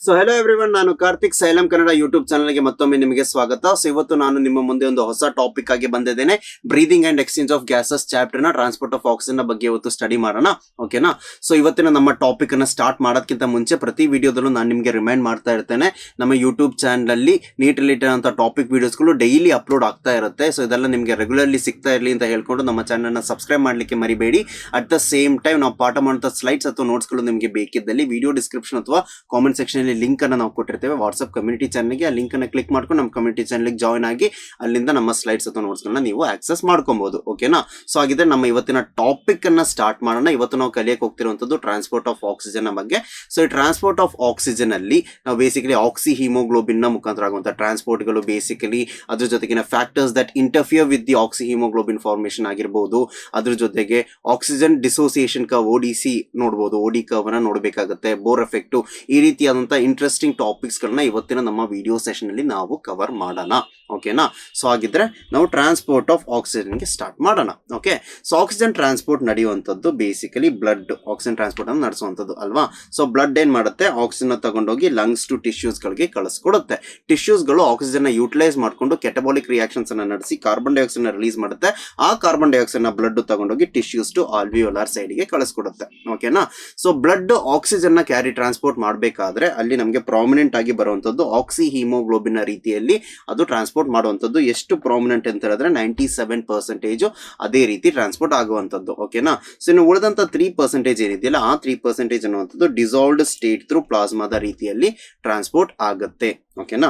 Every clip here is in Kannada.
ಸೊ ಹೆಲೋ ಎವ್ರಿವನ್, ನಾನು ಕಾರ್ತಿಕ್ ಸೈಲಂ ಕನ್ನಡ ಯೂಟ್ಯೂಬ್ ಚಾನಲ್ಗೆ ಮತ್ತೊಮ್ಮೆ ನಿಮಗೆ ಸ್ವಾಗತ. ಸೊ ಇವತ್ತು ನಾನು ನಿಮ್ಮ ಮುಂದೆ ಒಂದು ಹೊಸ ಟಾಪಿಕ್ ಆಗಿ ಬಂದಿದ್ದೇನೆ. Breathing and exchange of gases chapter ನ ಟ್ರಾನ್ಸ್ಪೋರ್ಟ್ ಆಫ್ ಆಕ್ಸಿಜನ್ ಬಗ್ಗೆ ಇವತ್ತು ಸ್ಟಡಿ ಮಾಡೋಣ. ಓಕೆನಾ? ಸೊ ಇವತ್ತಿನ ನಮ್ಮ ಟಾಪಿಕ್ ಅನ್ನ ಸ್ಟಾರ್ಟ್ ಮಾಡೋದಕ್ಕಿಂತ ಮುಂಚೆ ಪ್ರತಿ ವಿಡಿಯೋದಲ್ಲೂ ನಾನು ನಿಮಗೆ ರಿಮೈಂಡ್ ಮಾಡ್ತಾ ಇರ್ತೇನೆ, ನಮ್ಮ ಯೂಟ್ಯೂಬ್ ಚಾನಲ್ ಅಲ್ಲಿ ನೀಟ್ ರಿಲೇಟೆಡ್ ಅಂತ ಟಾಪಿಕ್ ವಿಡಿಯೋಸ್ಗಳು ಡೈಲಿ ಅಪ್ಲೋಡ್ ಆಗ್ತಾ ಇರುತ್ತೆ. ಸೊ ಇದೆಲ್ಲ ನಿಮಗೆ ರೆಗ್ಯುಲರ್ಲಿ ಸಿಗ್ತಾ ಇರಲಿ ಅಂತ ಹೇಳ್ಕೊಂಡು ನಮ್ಮ ಚಾನಲ್ ನ ಸಬ್ಸ್ಕ್ರೈಬ್ ಮಾಡ್ಲಿಕ್ಕೆ ಮರಿಬೇಡಿ. ಅಟ್ ದ ಸೇಮ್ ಟೈಮ್ ನಾವು ಪಾಠ ಮಾಡುವಂತ ಸ್ಲೈಡ್ಸ್ ಅಥವಾ ನೋಟ್ಸ್ಗಳು ನಿಮಗೆ ಬೇಕಿದ್ದಲ್ಲಿ ವಿಡಿಯೋ ಡಿಸ್ಕ್ರಿಪ್ಷನ್ ಅಥವಾ ಕಾಮೆಂಟ್ ಸೆಕ್ಷನ್ ಅಲ್ಲಿ ಲಿಂಕ್ ಅನ್ನು ನಾವು ಕೊಟ್ಟಿರ್ತೇವೆ ವಾಟ್ಸ್ಆಪ್ ಕಮ್ಯುನಿಟಿ ಚಾನಲ್ಗೆ. ಆ ಲಿಂಕ್ ಅನ್ನು ಕ್ಲಿಕ್ ಮಾಡ್ಕೊಂಡು ನಮ್ಮ ಕಮ್ಯುನಿಟಿ ಚಾನಲ್ಗೆ ಜಾಯ್ನ್ ಆಗಿ ಅಲ್ಲಿಂದ ನಮ್ಮ ಸ್ಲೈಡ್ಸ್ ಅಥವಾ ನೋಟ್ಸ್ ಗಳನ್ನ ನೀವು ಆಕ್ಸೆಸ್ ಮಾಡ್ಕೊಬಹುದು. ಓಕೆನಾ? ಸೊ ಹಾಗಿದ್ರೆ ನಮ್ಮ ಇವತ್ತಿನ ಟಾಪಿಕ್ ಅನ್ನ ಸ್ಟಾರ್ಟ್ ಮಾಡೋಣ. ಇವತ್ತು ನಾವು ಕಲಿಯಕ್ಕೆ ಹೋಗ್ತಿರುವಂತದ್ದು ಟ್ರಾನ್ಸ್ಪೋರ್ಟ್ ಆಫ್ ಆಕ್ಸಿಜನ್ ಬಗ್ಗೆ. ಸೊ ಈ ಟ್ರಾನ್ಸ್ಪೋರ್ಟ್ ಆಫ್ ಆಕ್ಸಿಜನ್ ಅಲ್ಲಿ ನಾವು ಬೇಸಿಕಲಿ ಆಕ್ಸಿ ಹಿಮೋಗ್ಲೋಬಿನ್ ನ ಮುಖಾಂತರ ಆಗುವಂತಹ ಟ್ರಾನ್ಸ್ಪೋರ್ಟ್ ಗಳು, ಬೇಸಿಕಲಿ ಅದ್ರ ಜೊತೆಗಿನ factors that interfere with the oxy haemoglobin formation ಆಗಿರಬಹುದು. ಅದ್ರ ಜೊತೆಗೆ ಆಕ್ಸಿಜನ್ ಡಿಸೋಸಿಯೇಷನ್ ಕರ್ವ್ ODC ನೋಡಬಹುದು, OD ಕರ್ವ್ ಅನ್ನ ನೋಡಬೇಕಾಗುತ್ತೆ, ಬೋರ್ ಎಫೆಕ್ಟ್, ಈ ರೀತಿಯಾದಂತಹ ಇಂಟ್ರೆಸ್ಟಿಂಗ್ ಟಾಪಿಕ್ಸ್ ಗಳನ್ನ ಇವತ್ತಿನ ನಮ್ಮ ವಿಡಿಯೋ ಸೆಷನ್ ಅಲ್ಲಿ ನಾವು ಕವರ್ ಮಾಡೋಣ. ಓಕೆನಾ? ಸೊ ಹಾಗಿದ್ರೆ ನಾವು ಟ್ರಾನ್ಸ್ಪೋರ್ಟ್ ಆಫ್ ಆಕ್ಸಿಜನ್ ಗೆ ಸ್ಟಾರ್ಟ್ ಮಾಡೋಣ. ಓಕೆ, ಸೊ ಆಕ್ಸಿಜನ್ ಟ್ರಾನ್ಸ್ಪೋರ್ಟ್ ನಡೆಯುವಂತದ್ದು ಬೇಸಿಕಲಿ ಬ್ಲಡ್ ಆಕ್ಸಿಜನ್ ಟ್ರಾನ್ಸ್ಪೋರ್ಟ್ ಅನ್ನು ನಡೆಸುವಂತದ್ದು ಅಲ್ವಾ? ಸೊ ಬ್ಲಡ್ ಏನ್ ಮಾಡುತ್ತೆ, ಆಕ್ಸಿಜನ್ ತಗೊಂಡೋಗಿ ಲಂಗ್ಸ್ ಟು ಟಿಶ್ಯೂಸ್ ಗಳಿಗೆ ಕಳಿಸ್ಕೊಡುತ್ತೆ. ಟಿಶ್ಯೂಸ್ ಗಳು ಆಕ್ಸಿಜನ್ ನ ಯೂಟಿಲೈಸ್ ಮಾಡ್ಕೊಂಡು ಕೆಟಬಾಲಿಕ್ ರಿಯಾಕ್ಷನ್ಸ್ ಅನ್ನ ನಡೆಸಿ ಕಾರ್ಬನ್ ಡೈಆಕ್ಸೈಡ್ ನ ರಿಲೀಸ್ ಮಾಡುತ್ತೆ. ಆ ಕಾರ್ಬನ್ ಡೈಆಕ್ಸೈಡ್ ನ ಬ್ಲಡ್ ತಗೊಂಡೋಗಿ ಟಿಶ್ಯೂಸ್ ಟು ಆಲ್ವಿಯೋಲಾರ್ ಸೈಡ್ ಗೆ ಕಳಿಸ್ಕೊಡುತ್ತೆ. ಓಕೆನಾ? ಸೊ ಬ್ಲಡ್ ಆಕ್ಸಿಜನ್ ನ ಕ್ಯಾರಿ ಟ್ರಾನ್ಸ್ಪೋರ್ಟ್ ಮಾಡಬೇಕಾದ್ರೆ ಅಲ್ಲಿ ನಮಗೆ ಪ್ರಾಮಿನೆಂಟ್ ಆಗಿ ಬರುವಂತದ್ದು ಆಕ್ಸಿ ಹಿಮೋಗ್ಲೋಬಿನ್ ರೀತಿಯಲ್ಲಿ ಅದು ಟ್ರಾನ್ಸ್ಪೋರ್ಟ್ ಮಾಡುವಂತದ್ದು. ಎಷ್ಟು ಪ್ರಾಮಿನೆಂಟ್ ಅಂತ ಹೇಳಿದ್ರೆ 97% ಅದೇ ರೀತಿ ಟ್ರಾನ್ಸ್ಪೋರ್ಟ್ ಆಗುವಂತದ್ದು. ಓಕೆನಾ? ಸೊ ಇನ್ನು ಉಳಿದಂತ 3% ಏನಿದೆಯಲ್ಲ, ಆ 3% ಅನ್ನುವಂಥದ್ದು ಡಿಸಾಲ್ವ್ಡ್ ಸ್ಟೇಟ್ ಥ್ರೂ ಪ್ಲಾಸ್ಮಾದ ರೀತಿಯಲ್ಲಿ ಟ್ರಾನ್ಸ್ಪೋರ್ಟ್ ಆಗುತ್ತೆ. ಓಕೆನಾ?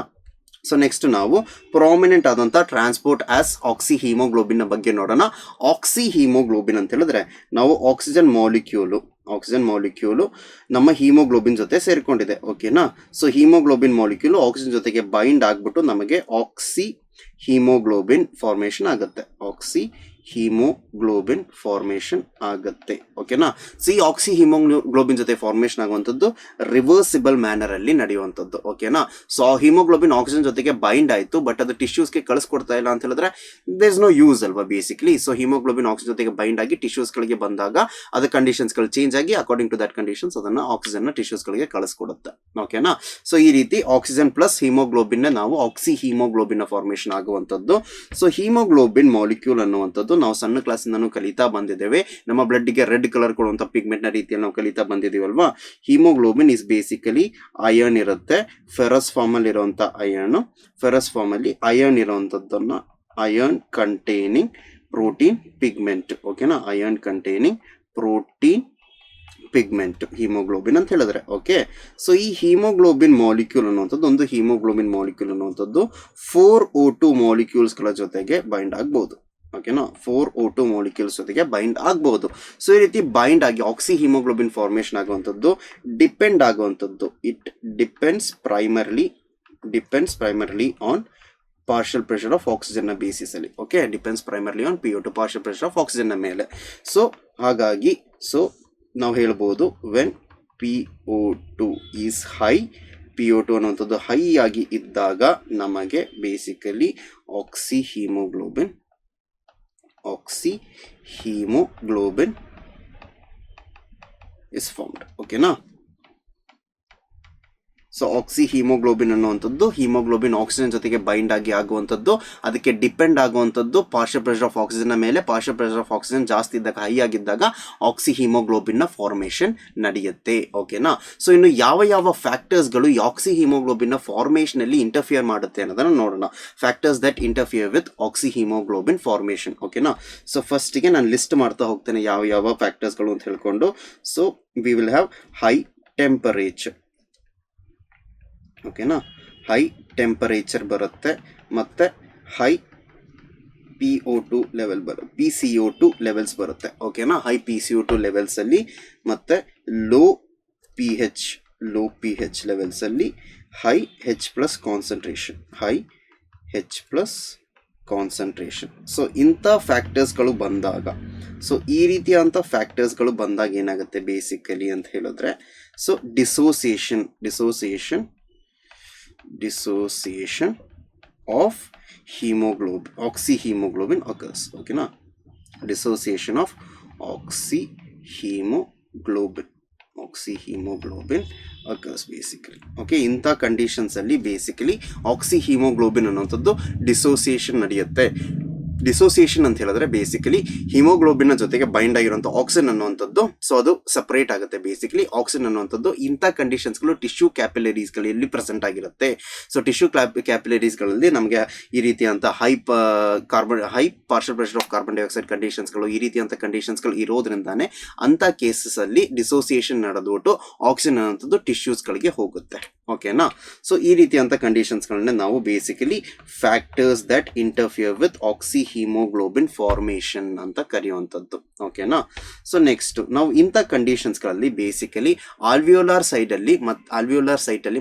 ಸೊ ನೆಕ್ಸ್ಟ್ ನಾವು ಪ್ರಾಮಿನೆಂಟ್ ಆದಂತ ಟ್ರಾನ್ಸ್ಪೋರ್ಟ್ ಆಸ್ ಆಕ್ಸಿ ಹಿಮೋಗ್ಲೋಬಿನ್ ಬಗ್ಗೆ ನೋಡೋಣ. ಆಕ್ಸಿ ಹಿಮೋಗ್ಲೋಬಿನ್ ಅಂತ ಹೇಳಿದ್ರೆ ನಾವು ಆಕ್ಸಿಜನ್ ಮಾಲಿಕ್ಯೂಲು ನಮ್ಮ ಹಿಮೋಗ್ಲೋಬಿನ್ ಜೊತೆ ಸೇರ್ಕೊಂಡಿದೆ. ಓಕೆನಾ? ಸೊ ಹಿಮೋಗ್ಲೋಬಿನ್ ಮಾಲಿಕ್ಯೂಲ್ ಆಕ್ಸಿಜನ್ ಜೊತೆಗೆ ಬೈಂಡ್ ಆಗ್ಬಿಟ್ಟು ನಮಗೆ ಆಕ್ಸಿ ಹಿಮೋಗ್ಲೋಬಿನ್ ಫಾರ್ಮೇಶನ್ ಆಗುತ್ತೆ. ಆಕ್ಸಿ ಹಿಮೋಗ್ಲೋಬಿನ್ ಫಾರ್ಮೇಶನ್ ಆಗುತ್ತೆ. ಓಕೆನಾ? ಸಿ ಆಕ್ಸಿ ಹಿಮೋಗ್ಲೋಬಿನ್ ಜೊತೆ ಫಾರ್ಮೇಶನ್ ಆಗುವಂಥದ್ದು ರಿವರ್ಸಿಬಲ್ ಮ್ಯಾನರ್ ಅಲ್ಲಿ ನಡೆಯುವಂಥದ್ದು. ಓಕೆನಾ? ಸೊ ಹಿಮೋಗ್ಲೋಬಿನ್ ಆಕ್ಸಿಜನ್ ಜೊತೆಗೆ ಬೈಂಡ್ ಆಯ್ತು, ಬಟ್ ಅದು ಟಿಶ್ಯೂಸ್ಗೆ ಕಳಿಸ್ಕೊಡ್ತಾ ಇಲ್ಲ ಅಂತ ಹೇಳಿದ್ರೆ ದೇರ್ ಇಸ್ ನೋ ಯೂಸ್ ಅಲ್ವಾ ಬೇಸಿಕಲಿ. ಸೊ ಹಿಮೋಗ್ಲೋಬಿನ್ ಆಕ್ಸಿಜನ್ ಜೊತೆಗೆ ಬೈಂಡ್ ಆಗಿ ಟಿಶ್ಯೂಸ್ ಗಳಿಗೆ ಬಂದಾಗ ಅದು ಕಂಡೀಷನ್ಸ್ ಗಳು ಚೇಂಜ್ ಆಗಿ ಅಕಾರ್ಡಿಂಗ್ ಟು ದಟ್ ಕಂಡೀಷನ್ಸ್ ಅದನ್ನ ಆಕ್ಸಿಜನ್ ನ ಟಿಶ್ಯೂಸ್ ಗಳಿಗೆ ಕಳಿಸ್ಕೊಡುತ್ತೆ. ಓಕೆನಾ? ಸೊ ಈ ರೀತಿ ಆಕ್ಸಿಜನ್ ಪ್ಲಸ್ ಹಿಮೋಗ್ಲೋಬಿನ್ ನಾವು ಆಕ್ಸಿ ಹಿಮೋಗ್ಲೋಬಿನ್ ಫಾರ್ಮೇಶನ್ ಆಗುವಂಥದ್ದು. ಸೊ ಹಿಮೋಗ್ಲೋಬಿನ್ ಮಾಲಿಕ್ಯೂಲ್ ಅನ್ನುವಂಥದ್ದು ನಾವು ಸಣ್ಣ ಕ್ಲಾಸಿಂದನೂ ಕಲಿತಾ ಬಂದಿದ್ದೇವೆ. ನಮ್ಮ ಬ್ಲಡ್ ಗೆ ರೆಡ್ ಕಲರ್ ಕೊಡುವಂತ ಪಿಗ್ಮೆಂಟ್ ನ ರೀತಿಯಲ್ಲಿ ನಾವು ಕಲಿತಾ ಬಂದಿದೀವಲ್ವಾ. ಹಿಮೋಗ್ಲೋಬಿನ್ ಇಸ್ ಬೇಸಿಕಲಿ ಅಯರ್ನ್ ಇರುತ್ತೆ, ಫೆರಸ್ ಫಾರ್ಮ್ ಅಲ್ಲಿ ಇರುವಂತ ಅಯರ್ನ್, ಫೆರಸ್ ಫಾರ್ಮ್ ಅಲ್ಲಿ ಅಯರ್ನ್ ಇರುವಂತದ್ದನ್ನ ಅಯರ್ನ್ ಕಂಟೈನಿಂಗ್ ಪ್ರೋಟೀನ್ ಪಿಗ್ಮೆಂಟ್. ಓಕೆನಾ? Iron containing protein pigment haemoglobin ಅಂತ ಹೇಳಿದ್ರೆ. ಓಕೆ, ಸೊ ಈ ಹಿಮೋಗ್ಲೋಬಿನ್ ಮಾಲಿಕ್ಯೂಲ್ ಅನ್ನುವಂಥದ್ದು, ಒಂದು ಹಿಮೋಗ್ಲೋಬಿನ್ ಮಾಲಿಕ್ಯೂಲ್ ಅನ್ನುವಂಥದ್ದು 4O2 ಮಾಲಿಕ್ಯೂಲ್ಸ್ ಗಳ ಜೊತೆಗೆ ಬೈಂಡ್ ಆಗಬಹುದು. ಓಕೆನಾ? 4O2 ಮಾಲಿಕ್ಯೂಲ್ಸ್ ಜೊತೆಗೆ ಬೈಂಡ್ ಆಗಬಹುದು. ಸೊ ಈ ರೀತಿ ಬೈಂಡ್ ಆಗಿ ಆಕ್ಸಿ ಹಿಮೋಗ್ಲೋಬಿನ್ ಫಾರ್ಮೇಶನ್ ಆಗುವಂಥದ್ದು ಡಿಪೆಂಡ್ ಆಗುವಂಥದ್ದು, it depends primarily on partial pressure of oxygen ನ ಬೇಸಿಸ್ ಅಲ್ಲಿ. Okay, depends primarily on PO2 partial pressure of oxygen ನ ಮೇಲೆ. ಸೊ ಹಾಗಾಗಿ ನಾವು ಹೇಳ್ಬೋದು when PO2 is high, PO2 ಅನ್ನುವಂಥದ್ದು ಹೈ ಆಗಿ ಇದ್ದಾಗ ನಮಗೆ basically oxy haemoglobin is formed. ಓಕೆನಾ? ಸೊ ಆಕ್ಸಿ ಹಿಮೋಗ್ಲೋಬಿನ್ ಅನ್ನುವಂಥದ್ದು ಹಿಮೋಗ್ಲೋಬಿನ್ ಆಕ್ಸಿಜನ್ ಜೊತೆಗೆ ಬೈಂಡ್ ಆಗಿ ಆಗುವಂಥದ್ದು, ಅದಕ್ಕೆ ಡಿಪೆಂಡ್ ಆಗುವಂಥದ್ದು ಪಾರ್ಷಿಯಲ್ ಪ್ರೆಷರ್ ಆಫ್ ಆಕ್ಸಿಜನ್ ಮೇಲೆ. ಪಾರ್ಷಿಯಲ್ ಪ್ರೆಷರ್ ಆಫ್ ಆಕ್ಸಿಜನ್ ಜಾಸ್ತಿ ಇದ್ದಾಗ, ಹೈ ಆಗಿದ್ದಾಗ ಆಕ್ಸಿ ಹಿಮೋಗ್ಲೋಬಿನ್ ನ ಫಾರ್ಮೇಶನ್ ನಡೆಯುತ್ತೆ. ಓಕೆನಾ? ಸೊ ಇನ್ನು ಯಾವ ಫ್ಯಾಕ್ಟರ್ಸ್ಗಳು ಈ ಆಕ್ಸಿ ಹಿಮೋಗ್ಲೋಬಿನ್ ನ ಫಾರ್ಮೇಶನ್ ಅಲ್ಲಿ ಇಂಟರ್ಫಿಯರ್ ಮಾಡುತ್ತೆ ಅನ್ನೋದನ್ನ ನೋಡೋಣ. Factors that interfere with oxy haemoglobin formation. ಓಕೆನಾ? ಸೊ ಫಸ್ಟ್ಗೆ ನಾನು ಲಿಸ್ಟ್ ಮಾಡ್ತಾ ಹೋಗ್ತೇನೆ ಯಾವ ಫ್ಯಾಕ್ಟರ್ಸ್ಗಳು ಅಂತ ಹೇಳ್ಕೊಂಡು. So we will have high temperature. ಓಕೆನಾ? ಹೈ ಟೆಂಪರೇಚರ್ ಬರುತ್ತೆ, ಮತ್ತೆ high PO2 level PCO2 levels ಬರುತ್ತೆ. ಓಕೆನಾ? ಹೈ PCO2 ಲೆವೆಲ್ಸ್ ಅಲ್ಲಿ, ಮತ್ತೆ ಲೋ pH ಲೆವೆಲ್ಸ್ ಅಲ್ಲಿ ಹೈ H+ ಕಾನ್ಸಂಟ್ರೇಷನ್. ಸೊ ಇಂಥ ಫ್ಯಾಕ್ಟರ್ಸ್ಗಳು ಬಂದಾಗ, ಸೊ ಈ ರೀತಿಯಾದಂಥ ಫ್ಯಾಕ್ಟರ್ಸ್ಗಳು ಬಂದಾಗ ಏನಾಗುತ್ತೆ ಬೇಸಿಕಲಿ ಅಂತ ಹೇಳಿದ್ರೆ, so dissociation of oxyhemoglobin occurs. Okay na? Dissociation of oxyhemoglobin oxyhaemoglobin occurs basically. Okay, ಇಂಥ ಕಂಡೀಷನ್ಸಲ್ಲಿ ಬೇಸಿಕಲಿ ಆಕ್ಸಿಹಿಮೋಗ್ಲೋಬಿನ್ ಅನ್ನೋಂಥದ್ದು ಡಿಸೋಸಿಯೇಷನ್ ನಡೆಯುತ್ತೆ. ಡಿಸೋಸಿಯೇಷನ್ ಅಂತ ಹೇಳಿದ್ರೆ ಬೇಸಿಕಲಿ ಹಿಮೋಗ್ಲೋಬಿನ್ ಜೊತೆಗೆ ಬೈಂಡ್ ಆಗಿರುವಂಥ ಆಕ್ಸಿಜನ್ ಅನ್ನುವಂಥದ್ದು, ಸೊ ಅದು ಸಪರೇಟ್ ಆಗುತ್ತೆ. ಬೇಸಿಕಲಿ ಆಕ್ಸಿಜನ್ ಅನ್ನುವಂಥದ್ದು ಇಂಥ ಕಂಡೀಷನ್ಸ್ಗಳು ಟಿಶ್ಯೂ ಕ್ಯಾಪಿಲರೀಸ್ಗಳಲ್ಲಿ ಪ್ರೆಸೆಂಟ್ ಆಗಿರುತ್ತೆ. ಸೊ ಟಿಶ್ಯೂ ಕ್ಯಾಪಿಲರೀಸ್ಗಳಲ್ಲಿ ನಮಗೆ ಈ ರೀತಿಯಂಥ high partial pressure of carbon dioxide ಕಂಡೀಷನ್ಸ್ಗಳು, ಈ ರೀತಿಯಂಥ ಕಂಡೀಷನ್ಸ್ಗಳು ಇರೋದ್ರಿಂದಾನೆ ಅಂಥ ಕೇಸಸಲ್ಲಿ ಡಿಸೋಸಿಯೇಷನ್ ನಡೆದ್ಬಿಟ್ಟು ಆಕ್ಸಿಜನ್ ಅನ್ನೋಂಥದ್ದು ಟಿಶ್ಯೂಸ್ಗಳಿಗೆ ಹೋಗುತ್ತೆ. ಓಕೆನಾ? ಸೊ ಈ ರೀತಿಯಂಥ ಕಂಡೀಷನ್ಸ್ಗಳನ್ನ ನಾವು basically factors that interfere with oxyhaemoglobin formation ಅಂತ ಕರೆಯುವಂಥದ್ದು. ಓಕೆನಾ? ಸೊ ನೆಕ್ಸ್ಟ್ ನಾವು ಇಂಥ ಕಂಡೀಷನ್ಸ್ಗಳಲ್ಲಿ ಬೇಸಿಕಲಿ ಆಲ್ವಿಯೋಲಾರ್ ಸೈಟಲ್ಲಿ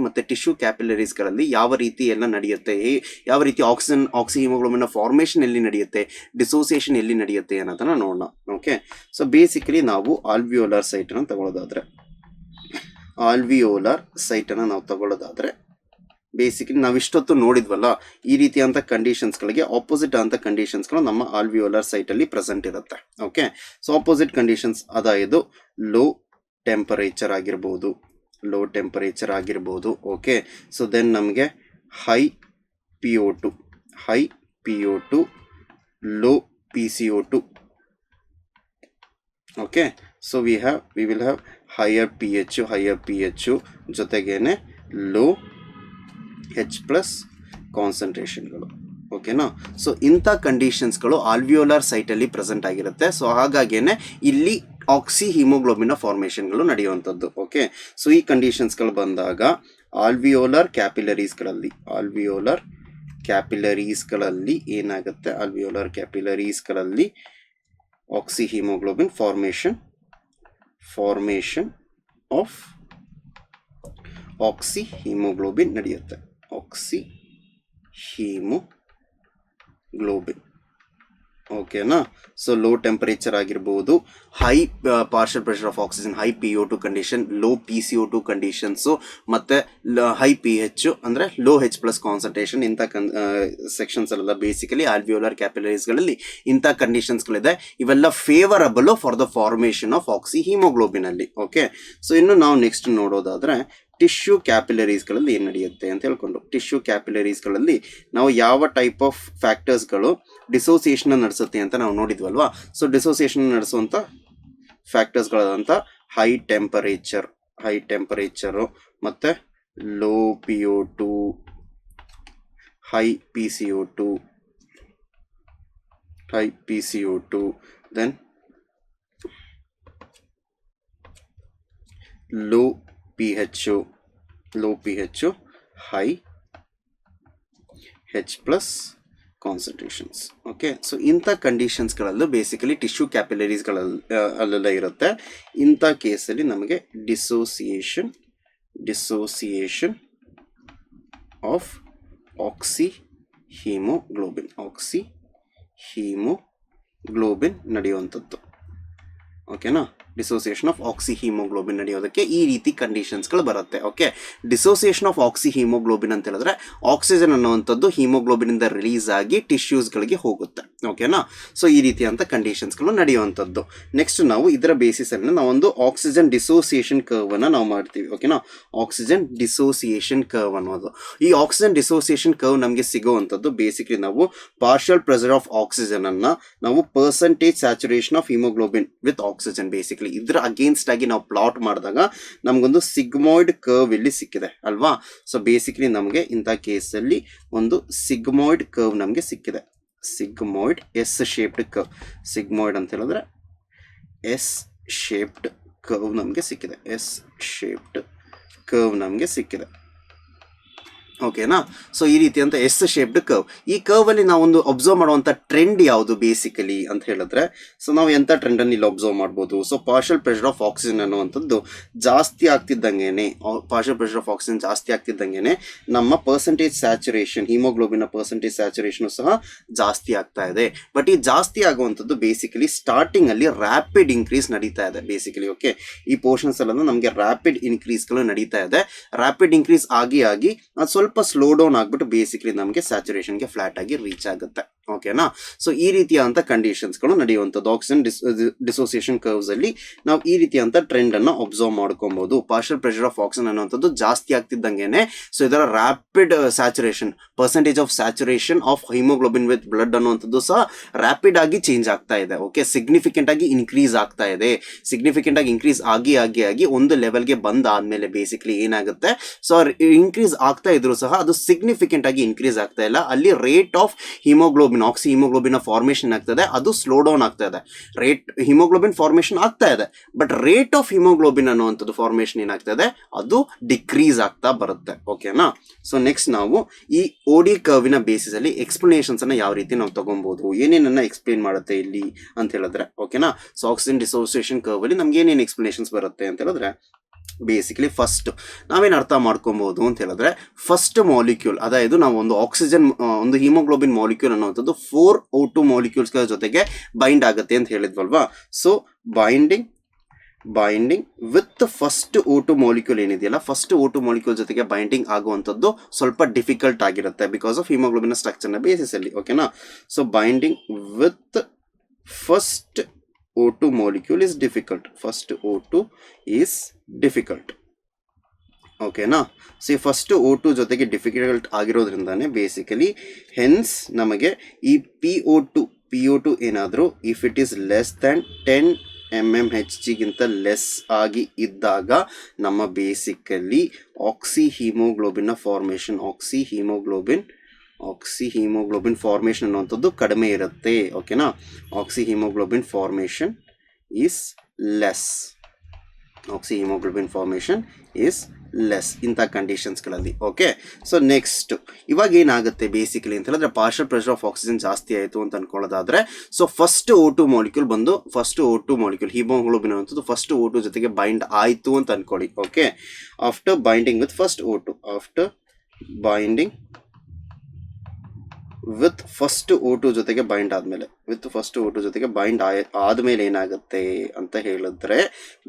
ಮತ್ತು ಟಿಶ್ಯೂ ಕ್ಯಾಪಿಲರೀಸ್ಗಳಲ್ಲಿ ಯಾವ ರೀತಿ ಎಲ್ಲ ನಡೆಯುತ್ತೆ, ಯಾವ ರೀತಿ ಆಕ್ಸಿಹಿಮೋಗ್ಲೋಬಿನ್ ಫಾರ್ಮೇಷನ್ ಎಲ್ಲಿ ನಡೆಯುತ್ತೆ, ಡಿಸೋಸಿಯೇಷನ್ ಎಲ್ಲಿ ನಡೆಯುತ್ತೆ ಅನ್ನೋದನ್ನ ನೋಡೋಣ. ಓಕೆ, ಸೊ ಬೇಸಿಕಲಿ ನಾವು ಆಲ್ವಿಯೋಲಾರ್ ಸೈಟನ್ನು ತಗೊಳ್ಳೋದಾದ್ರೆ ಬೇಸಿಕಲಿ ನಾವಿಷ್ಟೊತ್ತು ನೋಡಿದ್ವಲ್ಲ, ಈ ರೀತಿಯಂಥ ಕಂಡೀಷನ್ಸ್ಗಳಿಗೆ ಆಪೋಸಿಟ್ ಅಂತ ಕಂಡೀಷನ್ಸ್ಗಳು ನಮ್ಮ ಆಲ್ವಿಯೋಲಾರ್ ಸೈಟಲ್ಲಿ ಪ್ರೆಸೆಂಟ್ ಇರುತ್ತೆ. ಓಕೆ, ಸೊ ಆಪೋಸಿಟ್ ಕಂಡೀಷನ್ಸ್ ಅದಾയത് ಲೋ ಟೆಂಪರೇಚರ್ ಆಗಿರ್ಬೋದು. ಓಕೆ, ಸೊ ದೆನ್ ನಮಗೆ high PO2, low PCO2. Okay, so we will have higher pH ಜೊತೆಗೇನೆ ಲೋ H+ ಕಾನ್ಸಂಟ್ರೇಷನ್ಗಳು. ಓಕೆನಾ? ಸೊ ಇಂಥ ಕಂಡೀಷನ್ಸ್ಗಳು ಆಲ್ವಿಯೋಲಾರ್ ಸೈಟಲ್ಲಿ ಪ್ರೆಸೆಂಟ್ ಆಗಿರುತ್ತೆ. ಸೊ ಹಾಗಾಗೇನೆ ಇಲ್ಲಿ ಆಕ್ಸಿಹಿಮೋಗ್ಲೋಬಿನ್ ಫಾರ್ಮೇಷನ್ಗಳು ನಡೆಯುವಂಥದ್ದು. ಓಕೆ, ಸೊ ಈ ಕಂಡೀಷನ್ಸ್ಗಳು ಬಂದಾಗ ಆಲ್ವಿಯೋಲಾರ್ ಕ್ಯಾಪಿಲರೀಸ್ಗಳಲ್ಲಿ ಏನಾಗುತ್ತೆ, ಆಲ್ವಿಯೋಲಾರ್ ಕ್ಯಾಪಿಲರೀಸ್ಗಳಲ್ಲಿ ಆಕ್ಸಿಹಿಮೋಗ್ಲೋಬಿನ್ ಫಾರ್ಮೇಷನ್ ಆಫ್ ಆಕ್ಸಿಹಿಮೋಗ್ಲೋಬಿನ್ ನಡೆಯುತ್ತೆ. ಆಕ್ಸಿಹಿಮೋಗ್ಲೋಬಿನ್. ಓಕೆನಾ? ಸೊ ಲೋ ಟೆಂಪರೇಚರ್ ಆಗಿರ್ಬೋದು, high partial pressure of oxygen, high PO2 condition, low PCO2 conditions, ಮತ್ತು ಹೈ pH ಅಂದರೆ ಲೋ H+ ಕಾನ್ಸಂಟ್ರೇಷನ್, ಇಂಥ ಸೆಕ್ಷನ್ಸಲ್ಲೆಲ್ಲ ಬೇಸಿಕಲಿ ಆಲ್ವಿಯೋಲಾರ್ ಕ್ಯಾಪಿಲರೀಸ್ಗಳಲ್ಲಿ ಇಂಥ ಕಂಡೀಷನ್ಸ್ಗಳಿದೆ. ಇವೆಲ್ಲ favourable for the formation of ಆಕ್ಸಿಹಿಮೋಗ್ಲೋಬಿನಲ್ಲಿ. ಓಕೆ, ಸೊ ಇನ್ನು ನಾವು ನೆಕ್ಸ್ಟ್ ನೋಡೋದಾದರೆ ಟಿಶ್ಯೂ ಕ್ಯಾಪಿಲರೀಸ್ಗಳಲ್ಲಿ ಏನು ನಡೆಯುತ್ತೆ ಅಂತ ಹೇಳ್ಕೊಂಡು, ಟಿಶ್ಯೂ ಕ್ಯಾಪಿಲರೀಸ್ಗಳಲ್ಲಿ ನಾವು ಯಾವ ಟೈಪ್ ಆಫ್ ಫ್ಯಾಕ್ಟರ್ಸ್ಗಳು ಡಿಸೋಸಿಯೇಷನ್ ನಡೆಸುತ್ತೆ ಅಂತ ನಾವು ನೋಡಿದ್ವಲ್ವಾ. ಸೊ ಡಿಸೋಸಿಯೇಷನ್ ನಡೆಸುವಂಥ ಫ್ಯಾಕ್ಟರ್ಸ್ಗಳಾದಂಥ ಹೈ ಟೆಂಪರೇಚರು ಮತ್ತು low PO2, high PCO2, then low pH, high H+ concentrations. Okay, so ಇಂಥ ಕಂಡೀಷನ್ಸ್ಗಳಲ್ಲೂ ಬೇಸಿಕಲಿ ಟಿಶ್ಯೂ ಕ್ಯಾಪಿಲರೀಸ್ಗಳಲ್ಲೆಲ್ಲ ಇರುತ್ತೆ. ಇಂಥ ಕೇಸಲ್ಲಿ ನಮಗೆ ಡಿಸೋಸಿಯೇಷನ್ ಆಫ್ ಆಕ್ಸಿಹಿಮೋಗ್ಲೋಬಿನ್ ನಡೆಯುವಂಥದ್ದು. ಓಕೆನಾ? ಡಿಸೋಸಿಯೇಷನ್ ಆಫ್ ಆಕ್ಸಿಹಿಮೋಗ್ಲೋಬಿನ್ ನಡೆಯೋದಕ್ಕೆ ಈ ರೀತಿ ಕಂಡೀಷನ್ಸ್ಗಳು ಬರುತ್ತೆ. ಓಕೆ, ಡಿಸೋಸಿಯೇಷನ್ ಆಫ್ ಆಕ್ಸಿಹಿಮೋಗ್ಲೋಬಿನ್ ಅಂತ ಹೇಳಿದ್ರೆ ಆಕ್ಸಿಜನ್ ಅನ್ನುವಂಥದ್ದು ಹಿಮೋಗ್ಲೋಬಿನಿಂದ ರಿಲೀಸ್ ಆಗಿ ಟಿಶ್ಯೂಸ್ಗಳಿಗೆ ಹೋಗುತ್ತೆ. ಓಕೆನಾ? ಸೊ ಈ ರೀತಿಯಂಥ ಕಂಡೀಷನ್ಸ್ಗಳು ನಡೆಯುವಂಥದ್ದು. ನೆಕ್ಸ್ಟ್ ನಾವು ಇದರ ಬೇಸಿಸಲ್ಲಿ ನಾವೊಂದು ಆಕ್ಸಿಜನ್ ಡಿಸೋಸಿಯೇಷನ್ ಕರ್ವನ್ನು ನಾವು ಮಾಡ್ತೀವಿ. ಓಕೆನಾ? ಆಕ್ಸಿಜನ್ ಡಿಸೋಸಿಯೇಷನ್ ಕರ್ವ್ ಅನ್ನೋದು, ಈ ಆಕ್ಸಿಜನ್ ಡಿಸೋಸಿಯೇಷನ್ ಕರ್ವ್ ನಮಗೆ ಸಿಗುವಂಥದ್ದು ಬೇಸಿಕಲಿ ನಾವು ಪಾರ್ಷಿಯಲ್ ಪ್ರೆಷರ್ ಆಫ್ ಆಕ್ಸಿಜನ್ ಅನ್ನ ನಾವು percentage saturation of haemoglobin with oxygen basically ಇದ್ರ ಅಗೇನ್ಸ್ಟ್ ಆಗಿ ನಾವು ಪ್ಲಾಟ್ ಮಾಡಿದಾಗ ನಮಗೊಂದು ಸಿಗ್ಮಾಯ್ಡ್ ಕರ್ವ್ ಇಲ್ಲಿ ಸಿಕ್ಕಿದೆ ಅಲ್ವಾ. ಸೊ ಬೇಸಿಕಲಿ ನಮಗೆ ಇಂಥ ಕೇಸಲ್ಲಿ ಒಂದು ಸಿಗ್ಮಾಯ್ಡ್ ಕರ್ವ್ ನಮಗೆ ಸಿಕ್ಕಿದೆ. Sigmoid S shaped curve, sigmoid ಅಂತ ಹೇಳಿದ್ರೆ ಎಸ್ ಶೇಪ್ಡ್ ಕರ್ವ್ ನಮಗೆ ಸಿಕ್ಕಿದೆ. ಓಕೆನಾ? ಸೊ ಈ ರೀತಿಯಂತ ಎಸ್ ಶೇಪ್ಡ್ ಕರ್ವ್. ಈ ಕರ್ವಲ್ಲಿ ನಾವೊಂದು ಅಬ್ಸರ್ವ್ ಮಾಡುವಂಥ ಟ್ರೆಂಡ್ ಯಾವುದು ಬೇಸಿಕಲಿ ಅಂತ ಹೇಳಿದ್ರೆ, ಸೊ ನಾವು ಎಂಥ ಟ್ರೆಂಡನ್ನು ಇಲ್ಲಿ ಅಬ್ಸರ್ವ್ ಮಾಡ್ಬೋದು. So partial pressure of oxygen ಅನ್ನುವಂಥದ್ದು ಜಾಸ್ತಿ ಆಗ್ತಿದ್ದಂಗೆ ನಮ್ಮ ಪರ್ಸೆಂಟೇಜ್ ಸ್ಯಾಚುರೇಷನ್, ಹಿಮೋಗ್ಲೋಬಿನ ಪರ್ಸೆಂಟೇಜ್ ಸ್ಯಾಚುರೇಷನ್ ಸಹ ಜಾಸ್ತಿ ಆಗ್ತಾ ಇದೆ. ಬಟ್ ಈ ಜಾಸ್ತಿ ಆಗುವಂಥದ್ದು ಬೇಸಿಕಲಿ ಸ್ಟಾರ್ಟಿಂಗ್ ಅಲ್ಲಿ ರ್ಯಾಪಿಡ್ ಇನ್ಕ್ರೀಸ್ ನಡೀತಾ ಇದೆ ಬೇಸಿಕಲಿ. ಓಕೆ, ಈ ಪೋರ್ಷನ್ಸ್ ಎಲ್ಲ ನಮಗೆ ರ್ಯಾಪಿಡ್ ಇನ್ಕ್ರೀಸ್ಗಳು ನಡೀತಾ ಇದೆ. ರ್ಯಾಪಿಡ್ ಇನ್ಕ್ರೀಸ್ ಆಗಿ ಅದು ಸ್ವಲ್ಪ ಸ್ಲೋ ಡೌನ್ ಆಗ್ಬಿಟ್ಟು ಬೇಸಿಕಲಿ ನಮಗೆ ಸ್ಯಾಚುರೇಷನ್ಗೆ ಫ್ಲಾಟ್ ಆಗಿ ರೀಚ್ ಆಗುತ್ತೆ. ಓಕೆನಾ. ಸೊ ಈ ರೀತಿಯಾದಂಥ ಕಂಡೀಷನ್ಸ್ಗಳು ನಡೆಯುವಂಥದ್ದು ಆಕ್ಸಿಜನ್ ಡಿಸೋಸಿಯೇಷನ್ ಕರ್ವ್ಸ್ ಅಲ್ಲಿ ನಾವು ಈ ರೀತಿಯಾದಂಥ ಟ್ರೆಂಡ್ ಅನ್ನ ಅಬ್ಸರ್ವ್ ಮಾಡ್ಕೊಬಹುದು. ಪಾರ್ಷಿಯಲ್ ಪ್ರೆಷರ್ ಆಫ್ ಆಕ್ಸಿಜನ್ ಅನ್ನುವಂಥದ್ದು ಜಾಸ್ತಿ ಆಗ್ತಿದ್ದಂಗೆನೆ ಸೊ ಇದರ rapid saturation, percentage of saturation of haemoglobin with blood ಅನ್ನುವಂಥದ್ದು ಸಹ ರ್ಯಾಪಿಡ್ ಆಗಿ ಚೇಂಜ್ ಆಗ್ತಾ ಇದೆ. ಓಕೆ, ಸಿಗ್ನಿಫಿಕೆಂಟ್ ಆಗಿ ಇನ್ಕ್ರೀಸ್ ಆಗ್ತಾ ಇದೆ. ಸಿಗ್ನಿಫಿಕೆಂಟ್ ಆಗಿ ಇನ್ಕ್ರೀಸ್ ಆಗಿ ಒಂದು ಲೆವೆಲ್ಗೆ ಬಂದಾದ್ಮೇಲೆ ಬೇಸಿಕ್ಲಿ ಏನಾಗುತ್ತೆ, ಸೊ ಇನ್ಕ್ರೀಸ್ ಆಗ್ತಾ ಇದ್ರು ಸಹ ಅದು ಸಿಗ್ನಿಫಿಕೆಂಟ್ ಆಗಿ ಇನ್ಕ್ರೀಸ್ ಆಗ್ತಾ ಇಲ್ಲ. ಅಲ್ಲಿ rate of haemoglobin, oxy haemoglobin formation ಆಗ್ತದೆ, ಅದು ಸ್ಲೋ ಡೌನ್ ಆಗ್ತಾ ಇದೆ. ರೇಟ್ ಹಿಮೋಗ್ಲೋಬಿನ್ ಫಾರ್ಮೇಶನ್ ಆಗ್ತಾ ಇದೆ, ಬಟ್ ರೇಟ್ ಆಫ್ ಹಿಮೋಗ್ಲೋಬಿನ್ ಅನ್ನುವಂಥದ್ದು ಫಾರ್ಮೇಶನ್ ಏನಾಗ್ತದೆ, ಅದು ಡಿಕ್ರೀಸ್ ಆಗ್ತಾ ಬರುತ್ತೆ. ಓಕೆನಾ. ಸೊ ನೆಕ್ಸ್ಟ್ ನಾವು ಈ ಓಡಿ ಕರ್ವಿನ ಬೇಸಿಸ್ ಅಲ್ಲಿ ಎಕ್ಸ್ಪ್ಲನೇಷನ್ಸ್ ಅನ್ನ ಯಾವ ರೀತಿ ನಾವು ತಗೊಬಹುದು, ಏನೇನನ್ನ ಎಕ್ಸ್ಪ್ಲೇನ್ ಮಾಡುತ್ತೆ ಇಲ್ಲಿ ಅಂತ ಹೇಳಿದ್ರೆ. ಓಕೆನಾ. ಸೊ ಆಕ್ಸಿಜನ್ ಡಿಸೋಸಿಯೇಷನ್ ಕರ್ವ್ ಅಲ್ಲಿ ನಮ್ಗೆ ಏನೇನು ಎಕ್ಸ್ಪ್ಲನೇಷನ್ಸ್ ಬರುತ್ತೆ ಅಂತ ಹೇಳಿದ್ರೆ, ಬೇಸಿಕಲಿ ಫಸ್ಟ್ ನಾವೇನು ಅರ್ಥ ಮಾಡ್ಕೊಬಹುದು ಅಂತ ಹೇಳಿದ್ರೆ, ಫಸ್ಟ್ ಮಾಲಿಕ್ಯೂಲ್ ಅದಾയത് ನಾವು ಒಂದು ಆಕ್ಸಿಜನ್ ಒಂದು ಹಿಮೋಗ್ಲೋಬಿನ್ ಮಾಲಿಕ್ಯೂಲ್ ಅನ್ನುವಂಥದ್ದು 4 O2 ಮಾಲಿಕ್ಯೂಲ್ಸ್ ಜೊತೆಗೆ ಬೈಂಡ್ ಆಗುತ್ತೆ ಅಂತ ಹೇಳಿದ್ವಲ್ವಾ. So binding with first O2 molecule ಏನಿದೆಯಲ್ಲ, ಫಸ್ಟ್ O2 ಮಾಲಿಕ್ಯೂಲ್ ಜೊತೆಗೆ ಬೈಂಡಿಂಗ್ ಆಗುವಂಥದ್ದು ಸ್ವಲ್ಪ ಡಿಫಿಕಲ್ಟ್ ಆಗಿರುತ್ತೆ ಬಿಕಾಸ್ ಆಫ್ ಹಿಮೋಗ್ಲೋಬಿನ್ ಸ್ಟ್ರಕ್ಚರ್ನ ಬೇಸಿಸ್ ಅಲ್ಲಿ. ಓಕೆನಾ. So binding with first O2 molecule is difficult. First O2 is difficult. ಓಕೆನಾ. ಸೊ ಈ ಫಸ್ಟ್ O2 ಜೊತೆಗೆ ಡಿಫಿಕಲ್ಟ್ ಆಗಿರೋದ್ರಿಂದಾನೆ ಬೇಸಿಕಲಿ ಹೆನ್ಸ್ ನಮಗೆ ಈ PO2 ಏನಾದರೂ if it is less than 10 mmHg ಗಿಂತ ಲೆಸ್ ಆಗಿ ಇದ್ದಾಗ ನಮ್ಮ basically oxy haemoglobin formation, oxy haemoglobin formation ಅನ್ನುವಂಥದ್ದು ಕಡಿಮೆ ಇರುತ್ತೆ. ಓಕೆನಾ. Oxy haemoglobin formation is less. ಇಂಥ ಕಂಡೀಷನ್ಸ್ಗಳಲ್ಲಿ. ಓಕೆ. ಸೊ ನೆಕ್ಸ್ಟ್ ಇವಾಗ ಏನಾಗುತ್ತೆ ಬೇಸಿಕಲಿ ಅಂತ ಹೇಳಿದ್ರೆ, ಪಾರ್ಷಿಯಲ್ ಪ್ರೆಷರ್ ಆಫ್ ಆಕ್ಸಿಜನ್ ಜಾಸ್ತಿ ಆಯಿತು ಅಂತ ಅನ್ಕೊಳ್ಳೋದಾದ್ರೆ, ಸೊ ಫಸ್ಟ್ O2 ಮಾಲಿಕ್ಯೂಲ್ ಬಂದು ಫಸ್ಟ್ O2 ಮಾಲಿಕ್ಯೂಲ್ ಹಿಮೋಗ್ಲೋಬಿನ್ ಅನ್ನುವಂಥದ್ದು ಫಸ್ಟ್ O2 ಜೊತೆಗೆ ಬೈಂಡ್ ಆಯಿತು ಅಂತ ಅನ್ಕೊಳ್ಳಿ. Okay. After binding with first O2, after binding with first O2 ಜೊತೆಗೆ ಬೈಂಡ್ ಆದ್ಮೇಲೆ ಏನಾಗುತ್ತೆ ಅಂತ ಹೇಳಿದ್ರೆ,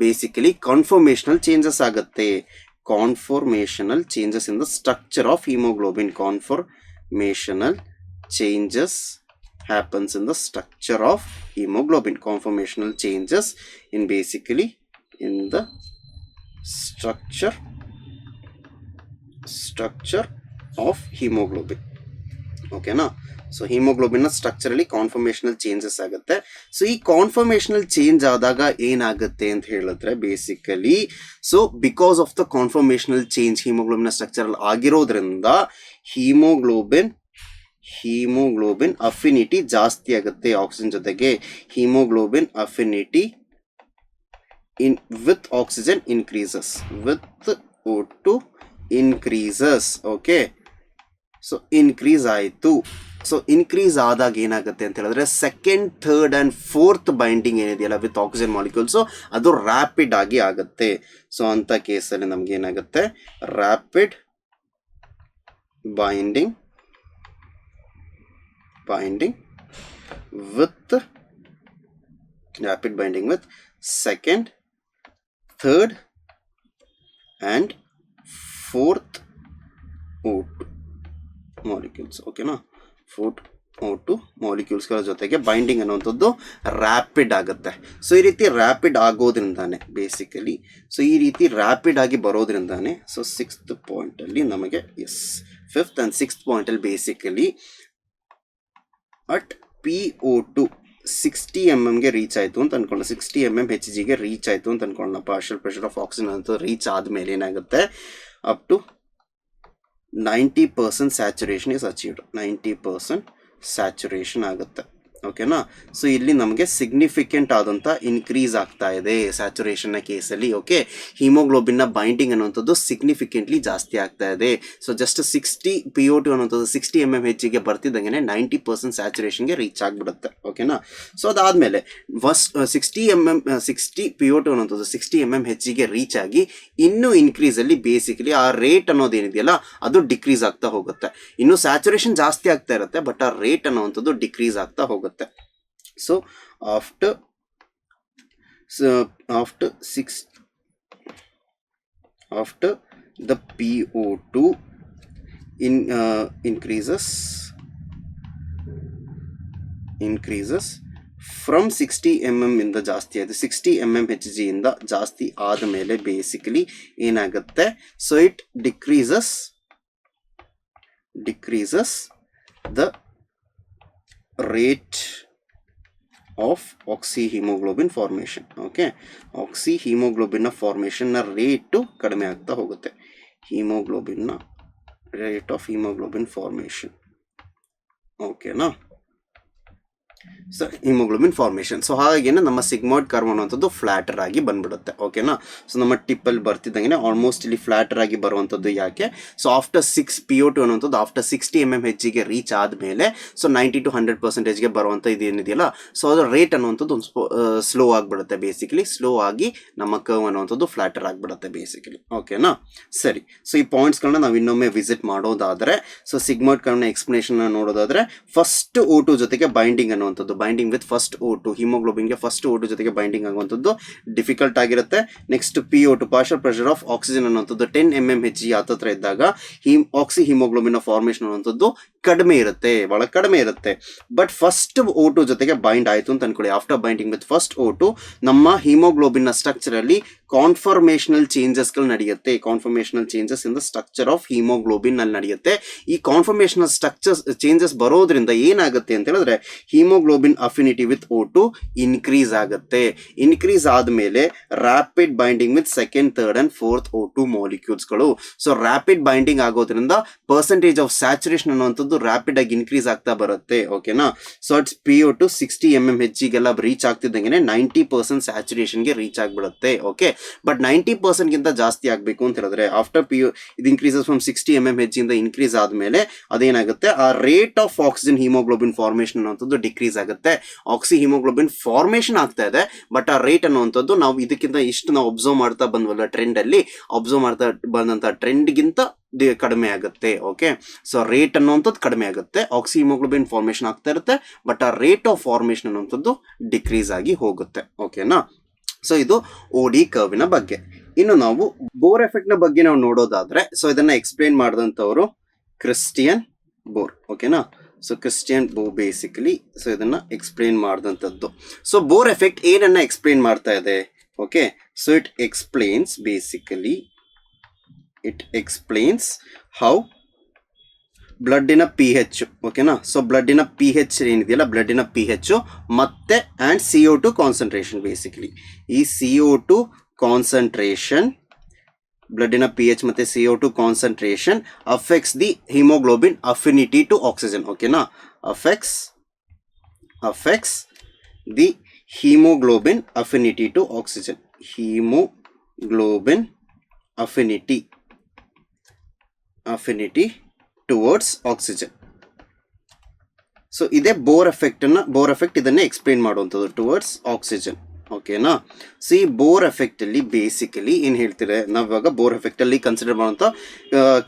ಬೇಸಿಕಲಿ ಕಾನ್ಫರ್ಮೇಷನಲ್ ಚೇಂಜಸ್ ಆಗುತ್ತೆ. Conformational changes in the structure of haemoglobin. Conformational changes happens in the structure of hemoglobin. Conformational changes in basically in the structure of hemoglobin. ಓಕೆನಾ. ಸೊ ಹಿಮೋಗ್ಲೋಬಿನ್ನ ಸ್ಟ್ರಕ್ಚರಲ್ಲಿ ಕಾನ್ಫರ್ಮೇಷನಲ್ ಚೇಂಜಸ್ ಆಗುತ್ತೆ. ಸೊ ಈ ಕಾನ್ಫರ್ಮೇಷನಲ್ ಚೇಂಜ್ ಆದಾಗ ಏನಾಗುತ್ತೆ ಅಂತ ಹೇಳಿದ್ರೆ, basically so because of the conformational change ಹಿಮೋಗ್ಲೋಬಿನ್ನ ಸ್ಟ್ರಕ್ಚರಲ್ಲಿ ಆಗಿರೋದ್ರಿಂದ ಹಿಮೋಗ್ಲೋಬಿನ್ ಅಫಿನಿಟಿ ಜಾಸ್ತಿ ಆಗುತ್ತೆ ಆಕ್ಸಿಜನ್ ಜೊತೆಗೆ. Haemoglobin affinity with oxygen increases, with O2 increases. Okay. So increase ಆಯಿತು. ಸೊ ಇನ್ಕ್ರೀಸ್ ಆದಾಗ ಏನಾಗುತ್ತೆ ಅಂತ ಹೇಳಿದ್ರೆ, second, third and fourth binding ಏನಿದೆಯಲ್ಲ ವಿತ್ ಆಕ್ಸಿಜನ್ ಮಾಲಿಕ್ಯೂಲ್ಸು ಅದು ರ್ಯಾಪಿಡ್ ಆಗಿ ಆಗುತ್ತೆ. ಸೊ ಅಂಥ ಕೇಸಲ್ಲಿ ನಮ್ಗೆ ಏನಾಗುತ್ತೆ, rapid binding with second, third and fourth O2 molecules. ಓಕೆನಾ. ಫೋರ್ತ್ O2 ಮಾಲಿಕ್ಯೂಲ್ಸ್ಗಳ ಜೊತೆಗೆ ಬೈಂಡಿಂಗ್ ಅನ್ನುವಂಥದ್ದು ರ್ಯಾಪಿಡ್ ಆಗುತ್ತೆ. ಸೊ ಈ ರೀತಿ ರ್ಯಾಪಿಡ್ ಆಗೋದ್ರಿಂದಾನೆ ಬೇಸಿಕಲಿ, ಸೊ ಈ ರೀತಿ ರ್ಯಾಪಿಡ್ ಆಗಿ ಬರೋದ್ರಿಂದಾನೆ, ಸೊ 6th ಪಾಯಿಂಟಲ್ಲಿ ನಮಗೆ ಫಿಫ್ತ್ ಆ್ಯಂಡ್ 6th ಪಾಯಿಂಟಲ್ಲಿ ಬೇಸಿಕಲಿ ಅಟ್ PO2 60 mmಗೆ ರೀಚ್ ಆಯಿತು ಅಂತ ಅನ್ಕೊಳ್ಳೋಣ, 60 mmHgಗೆ ರೀಚ್ ಆಯಿತು ಅಂತ ಅನ್ಕೊಳ್ಳೋಣ. ಪಾರ್ಷಿಯಲ್ ಪ್ರೆಷರ್ ಆಫ್ ಆಕ್ಸಿಜನ್ ಅಂತ ರೀಚ್ ಆದಮೇಲೆ ಏನಾಗುತ್ತೆ, up to 90% saturation is achieved. 90% saturation ಆಗುತ್ತೆ. ಓಕೆನಾ. ಸೊ ಇಲ್ಲಿ ನಮಗೆ ಸಿಗ್ನಿಫಿಕೆಂಟ್ ಆದಂಥ ಇನ್ಕ್ರೀಸ್ ಆಗ್ತಾ ಇದೆ ಸ್ಯಾಚುರೇಷನ್ನ ಕೇಸಲ್ಲಿ. ಓಕೆ. ಹಿಮೋಗ್ಲೋಬಿನ್ನ ಬೈಂಡಿಂಗ್ ಅನ್ನುವಂಥದ್ದು ಸಿಗ್ನಿಫಿಕೆಂಟ್ಲಿ ಜಾಸ್ತಿ ಆಗ್ತಾ ಇದೆ. ಸೊ ಜಸ್ಟ್ 60 PO2 ಅನ್ನುವಂಥದ್ದು 60 mmHgಗೆ ಬರ್ತಿದ್ದಂಗೆ 90% ಸ್ಯಾಚುರೇಷನ್ಗೆ ರೀಚ್ ಆಗಿಬಿಡುತ್ತೆ. ಓಕೆನಾ. ಸೊ ಅದಾದಮೇಲೆ 60 PO2 ಅನ್ನುವಂಥದ್ದು 60 mmHgಗೆ ರೀಚ್ ಆಗಿ ಇನ್ನೂ ಇನ್ಕ್ರೀಸಲ್ಲಿ ಬೇಸಿಕಲಿ ಆ ರೇಟ್ ಅನ್ನೋದೇನಿದೆಯಲ್ಲ ಅದು ಡಿಕ್ರೀಸ್ ಆಗ್ತಾ ಹೋಗುತ್ತೆ. ಇನ್ನು ಸ್ಯಾಚುರೇಷನ್ ಜಾಸ್ತಿ ಆಗ್ತಾ ಇರುತ್ತೆ, ಬಟ್ ಆ ರೇಟ್ ಅನ್ನುವಂಥದ್ದು ಡಿಕ್ರೀಸ್ ಆಗ್ತಾ ಹೋಗುತ್ತೆ. So after the PO2 increases increases from 60 mm ಇಂದ ಜಾಸ್ತಿ ಆಯಿತು, 60 mmHg ಇಂದ ಜಾಸ್ತಿ ಆದಮೇಲೆ ಬೇಸಿಕಲಿ ಏನಾಗುತ್ತೆ, so it decreases the rate of oxyhaemoglobin formation. Okay, ಆಕ್ಸಿಹಿಮೋಗ್ಲೋಬಿನ್ನ ಫಾರ್ಮೇಷನ್ನ ರೇಟು ಕಡಿಮೆ ಆಗ್ತಾ ಹೋಗುತ್ತೆ. Rate of haemoglobin formation. ಓಕೆನಾ, ಸೊ ಹಿಮೋಗ್ಲೋಬಿನ್ ಫಾರ್ಮೇಷನ್. ಸೊ ಹಾಗೇನೆ ನಮ್ಮ ಸಿಗ್ಮಾಯ್ಡ್ ಕರ್ವ್ ಅನ್ನುವಂಥದ್ದು ಫ್ಲಾಟರ್ ಆಗಿ ಬಂದ್ಬಿಡುತ್ತೆ. ಓಕೆನಾ, ಸೊ ನಮ್ಮ ಟಿಪ್ಪಲ್ಲಿ ಬರ್ತಿದ್ದಂಗೆ ಆಲ್ಮೋಸ್ಟ್ ಇಲ್ಲಿ ಫ್ಲಾಟರ್ ಆಗಿ ಬರುವಂಥದ್ದು ಯಾಕೆ, ಸೊ ಆಫ್ಟರ್ 6 PO2 ಅನ್ನುವಂಥದ್ದು ಆಫ್ಟರ್ 60 mmHg ರೀಚ್ ಆದಮೇಲೆ ಸೊ 90 to 100% ಬರುವಂಥ ಇದೇನಿದೆಯಲ್ಲ, ಸೊ ಅದರ ರೇಟ್ ಅನ್ನುವಂಥದ್ದು ಒಂದು ಸ್ಲೋ ಆಗಿಬಿಡುತ್ತೆ. ಬೇಸಿಕಲಿ ಸ್ಲೋ ಆಗಿ ನಮ್ಮ ಕರ್ವ್ ಅನ್ನುವಂಥದ್ದು ಫ್ಲಾಟರ್ ಆಗಿಬಿಡುತ್ತೆ ಬೇಸಿಕಲಿ. ಓಕೆನಾ, ಸರಿ. ಸೊ ಈ ಪಾಯಿಂಟ್ಸ್ಗಳನ್ನ ನಾವು ಇನ್ನೊಮ್ಮೆ ವಿಸಿಟ್ ಮಾಡೋದಾದರೆ, ಸೊ ಸಿಗ್ಮಾಯ್ಡ್ ಕರ್ವ್ನ ಎಕ್ಸ್ಪ್ಲನೇಷನ್ ನೋಡೋದಾದರೆ, ಫಸ್ಟ್ O2 ಜೊತೆಗೆ ಬೈಂಡಿಂಗ್ ಅನ್ನುವಂಥದ್ದು, ಬೈಂಡಿಂಗ್ ವಿತ್ ಫಸ್ಟ್ O2, ಹಿಮೋಗ್ಲೋಬಿನ್ಗೆ ಫಸ್ಟ್ O2 ಜೊತೆಗೆ ಬೈಂಡಿಂಗ್ ಆಗುವಂಥದ್ದು ಡಿಫಿಕಲ್ಟ್ ಆಗಿರುತ್ತೆ. Next PO2, partial pressure of oxygen ಅನ್ನುವಂಥದ್ದು 10 mmHg ಹತ್ತಿರ ಇದ್ದಾಗ ಆಕ್ಸಿ ಹಿಮೋಗ್ಲೋಬಿನ್ ಫಾರ್ಮೇಷನ್ ಅನ್ನುವಂಥದ್ದು ಕಡಿಮೆ ಇರುತ್ತೆ, ಬಹಳ ಕಡಿಮೆ ಇರುತ್ತೆ. ಬಟ್ ಫಸ್ಟ್ O2 ಜೊತೆಗೆ ಬೈಂಡ್ ಆಯಿತು ಅಂತ ಅನ್ಕೊಳ್ಳಿ. After binding with first O2 ನಮ್ಮ ಹಿಮೋಗ್ಲೋಬಿನ್ನ ಸ್ಟ್ರಕ್ಚರಲ್ಲಿ ಕಾನ್ಫರ್ಮೇಷನಲ್ ಚೇಂಜಸ್ಗಳು ನಡೆಯುತ್ತೆ. Conformational changes in the structure of haemoglobin ಅಲ್ಲಿ ನಡೆಯುತ್ತೆ. ಈ ಕಾನ್ಫರ್ಮೇಷನಲ್ ಸ್ಟ್ರಕ್ಚರ್ಸ್ ಚೇಂಜಸ್ ಬರೋದ್ರಿಂದ ಏನಾಗುತ್ತೆ ಅಂತ ಹೇಳಿದ್ರೆ haemoglobin affinity with O2 increase ಆಗುತ್ತೆ. ಇನ್ಕ್ರೀಸ್ ಆದಮೇಲೆ rapid binding with second, third and fourth O2 ಮಾಲಿಕ್ಯೂಲ್ಸ್ಗಳು. ಸೊ ರ್ಯಾಪಿಡ್ ಬೈಂಡಿಂಗ್ ಆಗೋದ್ರಿಂದ ಪರ್ಸೆಂಟೇಜ್ ಆಫ್ ಸ್ಯಾಚುರೇಷನ್ ಅನ್ನುವಂಥದ್ದು ರ್ಯಾಪಿಡ್ ಆಗಿ ಇನ್ಕ್ರೀಸ್ ಆಗ್ತಾ ಬರುತ್ತೆ. ಓಕೆನಾ, ಸೊ ಇಟ್ಸ್ PO2 60 mmHgಗೆಲ್ಲ ರೀಚ್ ಆಗ್ತಿದ್ದಂಗೆ 90% ಸ್ಯಾಚುರೇಷನ್ಗೆ ರೀಚ್ ಆಗಿಬಿಡುತ್ತೆ. ಓಕೆ, ಬಟ್ 90% ಗಿಂತ ಜಾಸ್ತಿ ಆಗಬೇಕು ಅಂತ ಹೇಳಿದ್ರೆ ಆಫ್ಟರ್ ಇದು ಇನ್ಕ್ರೀಸಸ್ ಫ್ರಮ್ 60 mmHg ಇಂದ ಇನ್ಕ್ರೀಸ್ ಆದಮೇಲೆ ಅದೇನಾಗುತ್ತೆ, ಆ rate of oxygen haemoglobin formation ಅನ್ನುವಂಥದ್ದು ಡಿಕ್ರೀಸ್ ಆಗುತ್ತೆ. ಆಕ್ಸಿ ಹಿಮೋಗ್ಲೋಬಿನ್ ಫಾರ್ಮೇಷನ್ ಆಗ್ತಾ ಇದೆ, ಬಟ್ ಆ ರೇಟ್ ಅನ್ನುವಂಥದ್ದು ನಾವು ಇದಕ್ಕಿಂತ ಇಷ್ಟು ನಾವು ಅಬ್ಸರ್ವ್ ಮಾಡ್ತಾ ಬಂದ್ವಲ್ಲ ಟ್ರೆಂಡ್ ಅಲ್ಲಿ, ಅಬ್ಸರ್ವ್ ಮಾಡ್ತಾ ಬಂದಂತ ಟ್ರೆಂಡ್ಗಿಂತ ಕಡಿಮೆ ಆಗುತ್ತೆ. ಓಕೆ, ಸೊ ರೇಟ್ ಅನ್ನುವಂಥದ್ದು ಕಡಿಮೆ ಆಗುತ್ತೆ, ಆಕ್ಸಿ ಹಿಮೋಗ್ಲೋಬಿನ್ ಫಾರ್ಮೇಷನ್ ಆಗ್ತಾ ಇರುತ್ತೆ, ಬಟ್ ಆ ರೇಟ್ ಆಫ್ ಫಾರ್ಮೇಷನ್ ಅನ್ನುವಂಥದ್ದು ಡಿಕ್ರೀಸ್ ಆಗಿ ಹೋಗುತ್ತೆ. ಓಕೆನಾ, ಸೊ ಇದು OD ಕರ್ವಿನ ಬಗ್ಗೆ. ಇನ್ನು ನಾವು ಬೋರ್ ಎಫೆಕ್ಟ್ ನ ಬಗ್ಗೆ ನಾವು ನೋಡೋದಾದ್ರೆ, ಸೊ ಇದನ್ನ ಎಕ್ಸ್ಪ್ಲೇನ್ ಮಾಡಿದಂಥವರು ಕ್ರಿಸ್ಟಿಯನ್ ಬೋರ್. ಓಕೆನಾ, so Christian Bohr basically so ಇದನ್ನ ಎಕ್ಸ್ಪ್ಲೇನ್ ಮಾಡಿದಂಥದ್ದು. ಸೊ ಬೋರ್ ಎಫೆಕ್ಟ್ ಏನನ್ನ ಎಕ್ಸ್ಪ್ಲೇನ್ ಮಾಡ್ತಾ ಇದೆ? Okay, so it explains how ಬ್ಲಡ್ಡಿನ pH. ಓಕೆನಾ, ಸೊ ಬ್ಲಡ್ಡಿನ pH ಏನಿದೆಯಲ್ಲ, ಬ್ಲಡ್ಡಿನ pH ಮತ್ತೆ ಆ್ಯಂಡ್ CO2 ಕಾನ್ಸಂಟ್ರೇಷನ್. ಬೇಸಿಕಲಿ ಈ CO2 ಕಾನ್ಸಂಟ್ರೇಷನ್, ಬ್ಲಡ್ಡಿನ pH ಮತ್ತೆ CO2 concentration affects the haemoglobin affinity to oxygen. ಓಕೆನಾ, affects the haemoglobin affinity to oxygen. Haemoglobin affinity towards oxygen. So ಇದೇ ಬೋರ್ ಎಫೆಕ್ಟ್ ಇದನ್ನೇ ಎಕ್ಸ್ಪ್ಲೇನ್ ಮಾಡುವಂಥದ್ದು, ಟುವರ್ಡ್ಸ್ ಆಕ್ಸಿಜನ್. ಓಕೆನಾ, ಸೊ ಈ ಬೋರ್ ಎಫೆಕ್ಟ್ ಅಲ್ಲಿ ಬೇಸಿಕಲಿ ಏನು ಹೇಳ್ತೀರಾ, ನಾವಿವಾಗ ಬೋರ್ ಎಫೆಕ್ಟ್ ಅಲ್ಲಿ ಕನ್ಸಿಡರ್ ಮಾಡುವಂಥ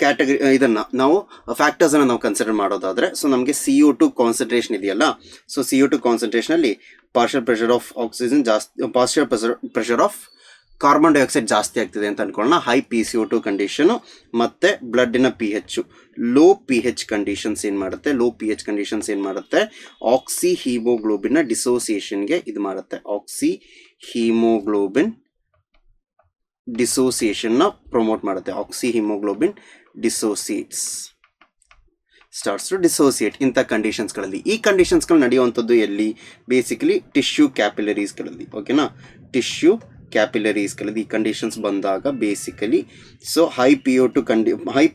ಕ್ಯಾಟಗರಿ ಇದನ್ನ ನಾವು ಫ್ಯಾಕ್ಟರ್ಸ್ ಅನ್ನ ನಾವು ಕನ್ಸಿಡರ್ ಮಾಡೋದಾದ್ರೆ, ಸೊ ನಮಗೆ CO2 ಕಾನ್ಸಂಟ್ರೇಷನ್ ಇದೆಯಲ್ಲ, ಸೊ CO2 ಕಾನ್ಸಂಟ್ರೇಷನ್ ಅಲ್ಲಿ ಪಾರ್ಷಿಯಲ್ ಪ್ರೆಷರ್ ಆಫ್ ಆಕ್ಸಿಜನ್ ಜಾಸ್ತಿ, partial pressure of carbon dioxide ಜಾಸ್ತಿ ಆಗ್ತಿದೆ ಅಂತ ಅನ್ಕೊಳ್ಳೋಣ, ಹೈ PCO2 ಕಂಡೀಷನು, ಮತ್ತೆ ಬ್ಲಡ್ಡಿನ pH ಲೋ pH ಕಂಡೀಷನ್ಸ್ ಏನು ಮಾಡುತ್ತೆ, ಆಕ್ಸಿ ಹಿಮೋಗ್ಲೋಬಿನ್ನ ಡಿಸೋಸಿಯೇಷನ್ಗೆ ಇದು ಮಾಡುತ್ತೆ. ಆಕ್ಸಿ ಹಿಮೋಗ್ಲೋಬಿನ್ ಡಿಸೋಸಿಯೇಷನ್ನ ಪ್ರಮೋಟ್ ಮಾಡುತ್ತೆ. Oxyhaemoglobin starts to dissociate ಇಂಥ ಕಂಡೀಷನ್ಸ್ಗಳಲ್ಲಿ. ಈ ಕಂಡೀಷನ್ಸ್ಗಳು ನಡೆಯುವಂಥದ್ದು ಎಲ್ಲಿ? ಬೇಸಿಕಲಿ ಟಿಶ್ಯೂ ಕ್ಯಾಪಿಲರೀಸ್ಗಳಲ್ಲಿ. ಓಕೆನಾ, ಟಿಶ್ಯೂ ಕ್ಯಾಪಿಲರೀಸ್ಗಳಲ್ಲಿ ಈ ಕಂಡೀಷನ್ಸ್ ಬಂದಾಗ ಬೇಸಿಕಲಿ ಸೊ ಹೈ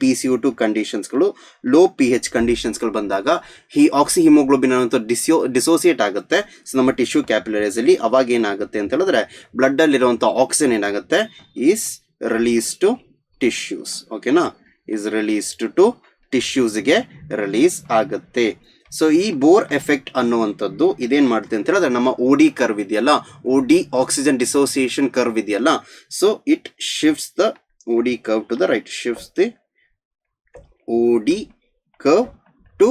PCO2 ಕಂಡೀಷನ್ಸ್ಗಳು, ಲೋ pH ಕಂಡೀಷನ್ಸ್ಗಳು ಬಂದಾಗ ಆಕ್ಸಿ ಹಿಮೋಗ್ಲೋಬಿನ್ ಅನ್ನೋಂಥ ಡಿಸೋಸಿಯೇಟ್ ಆಗುತ್ತೆ. ಸೊ ನಮ್ಮ ಟಿಶ್ಯೂ ಕ್ಯಾಪಿಲರೀಸಲ್ಲಿ ಅವಾಗ ಏನಾಗುತ್ತೆ ಅಂತ ಹೇಳಿದ್ರೆ ಬ್ಲಡ್ಡಲ್ಲಿರುವಂಥ ಆಕ್ಸಿಜನ್ ಏನಾಗುತ್ತೆ, ಈಸ್ ರಿಲೀಸ್ ಟು ಟಿಶ್ಯೂಸ್. ಓಕೆನಾ, ಈಸ್ ರಿಲೀಸ್ಡ್ ಟು ಟಿಶ್ಯೂಸ್ಗೆ ರಿಲೀಸ್ ಆಗುತ್ತೆ. ಸೊ ಈ ಬೋರ್ ಎಫೆಕ್ಟ್ ಅನ್ನುವಂಥದ್ದು ಇದೇನು ಮಾಡುತ್ತೆ ಅಂತ ಹೇಳಿದ್ರೆ ನಮ್ಮ OD ಕರ್ವ್ ಇದೆಯಲ್ಲ, OD ಆಕ್ಸಿಜನ್ ಡಿಸೋಸಿಯೇಷನ್ ಕರ್ವ್ ಇದೆಯಲ್ಲ, so it shifts the OD curve to the right, shifts the OD curve to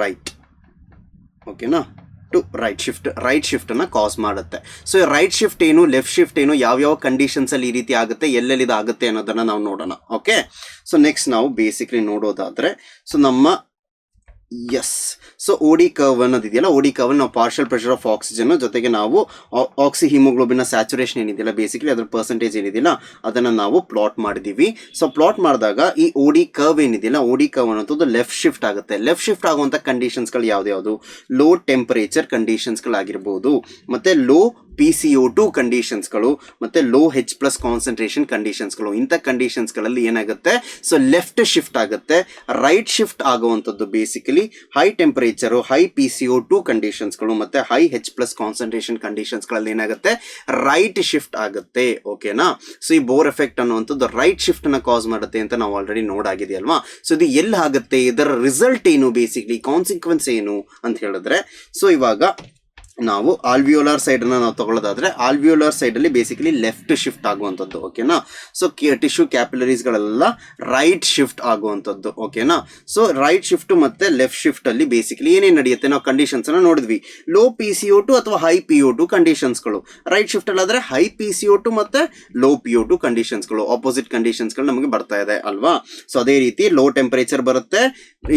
right. ಓಕೆನಾ, ಟು ರೈಟ್ ಶಿಫ್ಟ್ ಅನ್ನ ಕಾಸ್ ಮಾಡುತ್ತೆ. ಸೊ ರೈಟ್ ಶಿಫ್ಟ್ ಏನು, ಲೆಫ್ಟ್ ಶಿಫ್ಟ್ ಏನು, ಯಾವ್ಯಾವ ಕಂಡೀಷನ್ಸ್ ಅಲ್ಲಿ ಈ ರೀತಿ ಆಗುತ್ತೆ, ಎಲ್ಲೆಲ್ಲಿ ಆಗುತ್ತೆ ಅನ್ನೋದನ್ನ ನಾವು ನೋಡೋಣ. ಓಕೆ, ಸೊ ನೆಕ್ಸ್ಟ್ ನಾವು ಬೇಸಿಕ್ಲಿ ನೋಡೋದಾದ್ರೆ, ಸೊ ನಮ್ಮ ಎಸ್. ಸೊ ಓಡಿ ಕರ್ವ್ ಅನ್ನೋದಿದೆಯಲ್ಲ, ಓಡಿ ಕರ್ವ್ ನಾವು ಪಾರ್ಷಿಯಲ್ ಪ್ರೆಷರ್ ಆಫ್ ಆಕ್ಸಿಜನ್ ಜೊತೆಗೆ ನಾವು ಆಕ್ಸಿ ಹಿಮೋಗ್ಲೋಬಿನ್ ಸ್ಯಾಚುರೇಷನ್ ಏನಿದೆಯಲ್ಲ ಬೇಸಿಕಲಿ ಅದ್ರ ಪರ್ಸೆಂಟೇಜ್ ಏನಿದೆಯಲ್ಲ ಅದನ್ನು ನಾವು ಪ್ಲಾಟ್ ಮಾಡಿದ್ದೀವಿ. ಸೊ ಪ್ಲಾಟ್ ಮಾಡಿದಾಗ ಈ ಓಡಿ ಕರ್ವ್ ಏನಿದೆಯಲ್ಲ, ಓಡಿ ಕರ್ವ್ ಅನ್ನೋದು ಲೆಫ್ಟ್ ಶಿಫ್ಟ್ ಆಗುತ್ತೆ. ಲೆಫ್ಟ್ ಶಿಫ್ಟ್ ಆಗುವಂಥ ಕಂಡೀಷನ್ಸ್ಗಳು ಯಾವ್ದು ಲೋ ಟೆಂಪರೇಚರ್ ಕಂಡೀಷನ್ಸ್ಗಳಾಗಿರ್ಬೋದು, ಮತ್ತು ಲೋ PCO2 ಕಂಡೀಷನ್ಸ್ಗಳು, ಮತ್ತು ಲೋ H+ ಕಾನ್ಸಂಟ್ರೇಷನ್ ಕಂಡೀಷನ್ಸ್ಗಳು. ಇಂಥ ಕಂಡೀಷನ್ಸ್ಗಳಲ್ಲಿ ಏನಾಗುತ್ತೆ, ಸೊ ಲೆಫ್ಟ್ ಶಿಫ್ಟ್ ಆಗುತ್ತೆ. ರೈಟ್ ಶಿಫ್ಟ್ ಆಗುವಂಥದ್ದು basically high temperature, high PCO2 ಕಂಡೀಷನ್ಸ್ಗಳು ಮತ್ತು ಹೈ H+ ಕಾನ್ಸಂಟ್ರೇಷನ್ ಕಂಡೀಷನ್ಸ್ಗಳಲ್ಲಿ ಏನಾಗುತ್ತೆ, ರೈಟ್ ಶಿಫ್ಟ್ ಆಗುತ್ತೆ. ಓಕೆನಾ. ಸೊ ಈ ಬೋರ್ ಎಫೆಕ್ಟ್ ಅನ್ನುವಂಥದ್ದು ರೈಟ್ ಶಿಫ್ಟನ್ನು ಕಾಸ್ ಮಾಡುತ್ತೆ ಅಂತ ನಾವು ಆಲ್ರೆಡಿ ನೋಡಾಗಿದೆಯಲ್ವಾ. ಸೊ ಇದು ಎಲ್ಲಿ ಆಗುತ್ತೆ, ಇದರ ರಿಸಲ್ಟ್ ಏನು, ಬೇಸಿಕ್ಲಿ ಕಾನ್ಸಿಕ್ವೆನ್ಸ್ ಏನು ಅಂತ ಹೇಳಿದ್ರೆ, ಸೊ ಇವಾಗ ನಾವು ಆಲ್ವಿಯೋಲಾರ್ ಸೈಡನ್ನು ನಾವು ತಗೊಳ್ಳೋದಾದ್ರೆ ಆಲ್ವಿಯೋಲಾರ್ ಸೈಡಲ್ಲಿ ಬೇಸಿಕಲಿ ಲೆಫ್ಟ್ ಶಿಫ್ಟ್ ಆಗುವಂಥದ್ದು. ಓಕೆನಾ. ಸೊ ಟಿಶ್ಯೂ ಕ್ಯಾಪಿಲರೀಸ್ಗಳೆಲ್ಲ ರೈಟ್ ಶಿಫ್ಟ್ ಆಗುವಂಥದ್ದು. ಓಕೆನಾ. ಸೊ ರೈಟ್ ಶಿಫ್ಟ್ ಮತ್ತು ಲೆಫ್ಟ್ ಶಿಫ್ಟಲ್ಲಿ ಬೇಸಿಕಲಿ ಏನೇನು ನಡೆಯುತ್ತೆ ನಾವು ಕಂಡೀಷನ್ಸನ್ನು ನೋಡಿದ್ವಿ. ಲೋ PCO2 ಅಥವಾ ಹೈ PO2 ಕಂಡೀಷನ್ಸ್ಗಳು. ರೈಟ್ ಶಿಫ್ಟಲ್ಲಾದರೆ ಹೈ PCO2 ಮತ್ತು ಲೋ PO2 ಕಂಡೀಷನ್ಸ್ಗಳು, ಆಪೋಸಿಟ್ ಕಂಡೀಷನ್ಸ್ಗಳು ನಮಗೆ ಬರ್ತಾ ಇದೆ ಅಲ್ವಾ. ಸೊ ಅದೇ ರೀತಿ ಲೋ ಟೆಂಪರೇಚರ್ ಬರುತ್ತೆ,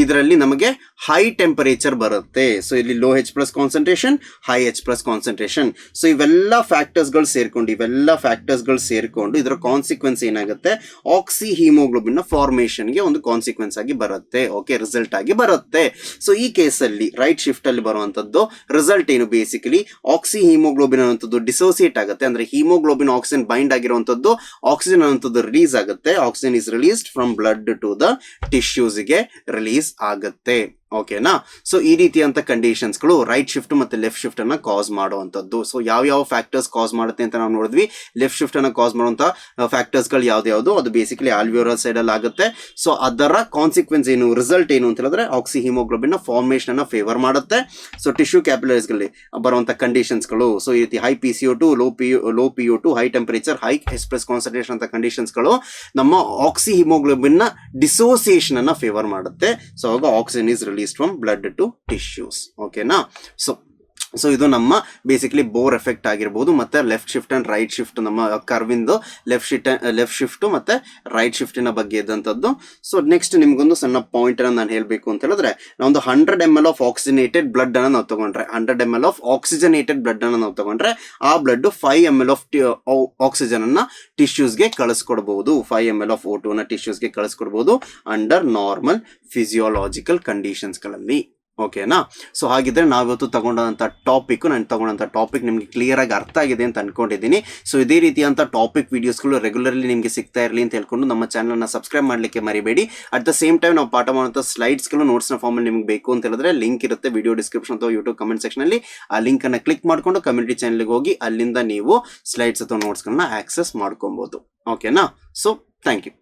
ಇದರಲ್ಲಿ ನಮಗೆ ಹೈ ಟೆಂಪರೇಚರ್ ಬರುತ್ತೆ. ಸೊ ಇಲ್ಲಿ low H+ concentration, high H+ concentration. So ಇವೆಲ್ಲ ಫ್ಯಾಕ್ಟರ್ಸ್ಗಳು ಸೇರ್ಕೊಂಡು ಇದರ ಕಾನ್ಸಿಕ್ವೆನ್ಸ್ ಏನಾಗುತ್ತೆ, ಆಕ್ಸಿ ಹಿಮೋಗ್ಲೋಬಿನ್ ಫಾರ್ಮೇಷನ್ಗೆ ಒಂದು ಕಾನ್ಸಿಕ್ವೆನ್ಸ್ ಆಗಿ ಬರುತ್ತೆ. ಓಕೆ, ರಿಸಲ್ಟ್ ಆಗಿ ಬರುತ್ತೆ. ಸೊ ಈ ಕೇಸಲ್ಲಿ ರೈಟ್ ಶಿಫ್ಟ್ ಅಲ್ಲಿ ಬರುವಂತದ್ದು ರಿಸಲ್ಟ್ ಏನು, ಬೇಸಿಕಲಿ ಆಕ್ಸಿ ಹಿಮೋಗ್ಲೋಬಿನ್ ಅನ್ನುವಂಥದ್ದು ಡಿಸೋಸಿಯೇಟ್ ಆಗುತ್ತೆ. ಅಂದ್ರೆ ಹಿಮೋಗ್ಲೋಬಿನ್ ಆಕ್ಸಿಜನ್ ಬೈಂಡ್ ಆಗಿರುವಂತದ್ದು, ಆಕ್ಸಿಜನ್ ಅನ್ನುವಂಥದ್ದು ರಿಲೀಸ್ ಆಗುತ್ತೆ. Oxygen is released from blood to the ಟಿಶ್ಯೂಸ್ಗೆ ರಿಲೀಸ್ ಆಗುತ್ತೆ. ಓಕೆನಾ. ಸೊ ಈ ರೀತಿಯಂತ ಕಂಡೀಷನ್ಸ್ಗಳು ರೈಟ್ ಶಿಫ್ಟ್ ಮತ್ತು ಲೆಫ್ಟ್ ಶಿಫ್ಟ್ ಅನ್ನ ಕಾಸ್ ಮಾಡುವಂಥದ್ದು. ಸೊ ಯಾವ ಫ್ಯಾಕ್ಟರ್ಸ್ ಕಾಸ್ ಮಾಡುತ್ತೆ ಅಂತ ನಾವು ನೋಡಿದ್ವಿ. ಲೆಫ್ಟ್ ಶಿಫ್ಟ್ ಅನ್ನ ಕಾಸ್ ಮಾಡುವಂಥ ಫ್ಯಾಕ್ಟರ್ಸ್ಗಳು ಯಾವ್ದು, ಅದು ಬೇಸಿಕಲಿ ಆಲ್ವಿಯೋಲರ್ ಸೈಡ್ ಅಲ್ಲಿ ಆಗುತ್ತೆ. ಸೊ ಅದರ ಕಾನ್ಸಿಕ್ವೆನ್ಸ್ ಏನು, ರಿಸಲ್ಟ್ ಏನು ಅಂತ ಹೇಳಿದ್ರೆ ಆಕ್ಸಿ ಹಿಮೋಗ್ಲೋಬಿನ್ ಫಾರ್ಮೇಷನ್ ಅನ್ನ ಫೇವರ್ ಮಾಡುತ್ತೆ. ಸೊ ಟಿಶ್ಯೂ ಕ್ಯಾಪಿಲರೀಸ್ಗಳಲ್ಲಿ ಬರುವಂಥ ಕಂಡೀಷನ್ಸ್ಗಳು, ಸೊ ಈ ರೀತಿ high PCO2, low PO2, high temperature, high H+ concentration ಅಂತ ಕಂಡೀಷನ್ಸ್ಗಳು ನಮ್ಮ ಆಕ್ಸಿ ಹಿಮೋಗ್ಲೋಬಿನ್ ಡಿಸೋಸಿಯೇಷನ್ ಅನ್ನ ಫೇವರ್ ಮಾಡುತ್ತೆ. ಸೊ ಆಗ oxygen is release from blood to tissues. ಓಕೆನಾ. ಸೊ ಇದು ನಮ್ಮ ಬೇಸಿಕಲಿ ಬೋರ್ ಎಫೆಕ್ಟ್ ಆಗಿರ್ಬೋದು, ಮತ್ತೆ left shift and write shift, ನಮ್ಮ ಕರ್ವಿಂದು ಲೆಫ್ಟ್ ಶಿಫ್ಟ್ ಮತ್ತೆ ರೈಟ್ ಶಿಫ್ಟಿನ ಬಗ್ಗೆ ಇದ್ದಂಥದ್ದು. ಸೊ ನೆಕ್ಸ್ಟ್ ನಿಮ್ಗೊಂದು ಸಣ್ಣ ಪಾಯಿಂಟ್ ಅನ್ನು ನಾನು ಹೇಳಬೇಕು ಅಂತ ಹೇಳಿದ್ರೆ, ನಾವೊಂದು 100 ml ಆಫ್ ಆಕ್ಸಿಜನೇಟೆಡ್ ಬ್ಲಡ್ ಅನ್ನು ನಾವು ತಗೊಂಡ್ರೆ, 100 ml ಆಫ್ ಆಕ್ಸಿಜನೇಟೆಡ್ ಬ್ಲಡ್ ಅನ್ನು ನಾವು ತಗೊಂಡ್ರೆ ಆ ಬ್ಲಡ್ 5 ml ಆಫ್ ಆಕ್ಸಿಜನ್ ಅನ್ನ ಟಿಶ್ಯೂಸ್ಗೆ ಕಳಿಸ್ಕೊಡ್ಬಹುದು. 5 ml ಆಫ್ O2 ನ ಟಿಶ್ಯೂಸ್ಗೆ ಕಳಿಸ್ಕೊಡ್ಬಹುದು ಅಂಡರ್ ನಾರ್ಮಲ್ ಫಿಸಿಯೋಲಾಜಿಕಲ್ ಕಂಡೀಷನ್ಸ್ಗಳಲ್ಲಿ. ಓಕೆನಾ. ಸೊ ಹಾಗಿದ್ರೆ ನಾವಿವತ್ತು ನಾನು ತಗೊಂಡಂಥ ಟಾಪಿಕ್ ನಿಮಗೆ ಕ್ಲಿಯರ್ ಆಗಿ ಅರ್ಥ ಆಗಿದೆ ಅಂತ ಅನ್ಕೊಂಡಿದ್ದೀನಿ. ಸೊ ಇದೇ ರೀತಿಯಂಥ ಟಾಪಿಕ್ ವಿಡಿಯೋಸ್ಗಳು ರೆಗ್ಯುಲರ್ಲಿ ನಿಮಗೆ ಸಿಗ್ತಾ ಇರಲಿ ಅಂತ ಹೇಳ್ಕೊಂಡು ನಮ್ಮ ಚಾನಲ್ನ ಸಬ್ಸ್ಕ್ರೈಬ್ ಮಾಡಲಿಕ್ಕೆ ಮರಿಬೇಡಿ. ಅಟ್ ದ ಸೇಮ್ ಟೈಮ್ ನಾವು ಪಾಠ ಮಾಡುವಂಥ ಸ್ಲೈಡ್ಸ್ಗಳು ನೋಟ್ಸ್ನ ಫಾರ್ಮಲ್ಲಿ ನಿಮಗೆ ಬೇಕು ಅಂತ ಹೇಳಿದ್ರೆ ಲಿಂಕ್ ಇರುತ್ತೆ ವಿಡಿಯೋ ಡಿಸ್ಕ್ರಿಪ್ಷನ್ ಅಥವಾ ಯೂಟ್ಯೂಬ್ ಕಮೆಂಟ್ ಸೆಕ್ಷನಲ್ಲಿ. ಆ ಲಿಂಕನ್ನು ಕ್ಲಿಕ್ ಮಾಡಿಕೊಂಡು ಕಮ್ಯುನಿಟಿ ಚಾನಲ್ಗೆ ಹೋಗಿ ಅಲ್ಲಿಂದ ನೀವು ಸ್ಲೈಡ್ಸ್ ಅಥವಾ ನೋಟ್ಸ್ಗಳನ್ನ ಆಕ್ಸೆಸ್ ಮಾಡ್ಕೊಬೋದು. ಓಕೆನಾ. So thank you.